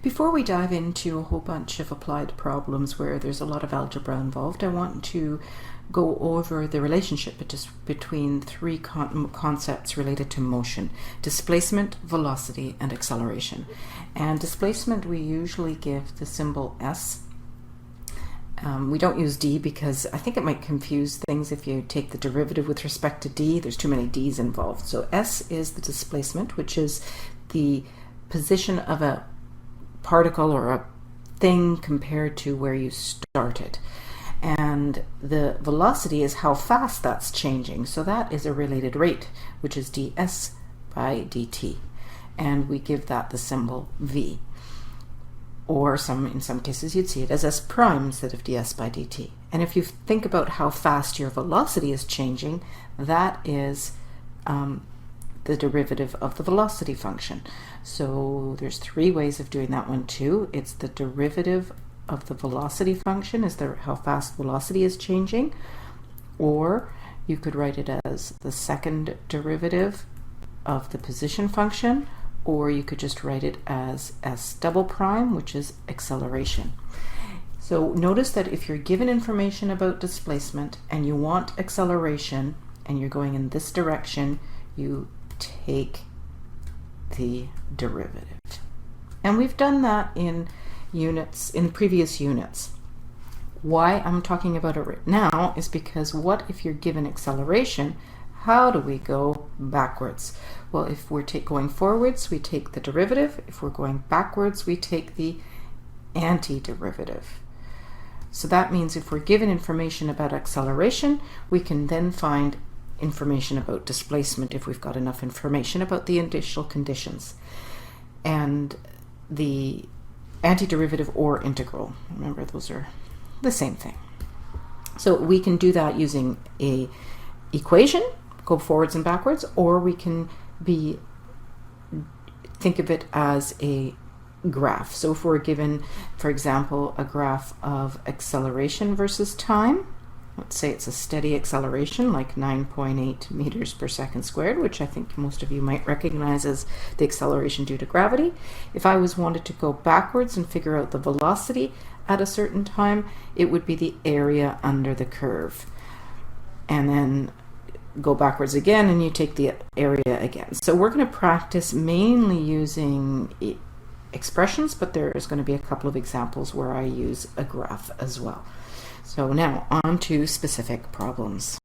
Before we dive into a whole bunch of applied problems where there's a lot of algebra involved, I want to go over the relationship between three concepts related to motion: displacement, velocity, and acceleration. And displacement, we usually give the symbol S. We don't use D because I think it might confuse things if you take the derivative with respect to D. There's too many D's involved. So S is the displacement, which is the position of a particle or a thing compared to where you started. And the velocity is how fast that's changing. So that is a related rate, which is ds by dt. And we give that the symbol v. Or in some cases you'd see it as s prime instead of ds by dt. And if you think about how fast your velocity is changing, that is the derivative of the velocity function. So there's three ways of doing that one too. It's the derivative of the velocity function, is how fast velocity is changing, or you could write it as the second derivative of the position function, or you could just write it as s double prime, which is acceleration. So notice that if you're given information about displacement and you want acceleration and you're going in this direction, you take the derivative. And we've done that in previous units. Why I'm talking about it right now is because what if you're given acceleration? How do we go backwards? Well, if we're going forwards, we take the derivative. If we're going backwards, we take the antiderivative. So that means if we're given information about acceleration, we can then find information about displacement if we've got enough information about the initial conditions. And the antiderivative or integral, remember those are the same thing. So we can do that using a equation, go forwards and backwards, or we can think of it as a graph. So if we're given, for example, a graph of acceleration versus time, let's say it's a steady acceleration like 9.8 meters per second squared, which I think most of you might recognize as the acceleration due to gravity. If I wanted to go backwards and figure out the velocity at a certain time, it would be the area under the curve. And then go backwards again and you take the area again. So we're going to practice mainly using expressions, but there's going to be a couple of examples where I use a graph as well. So now on to specific problems.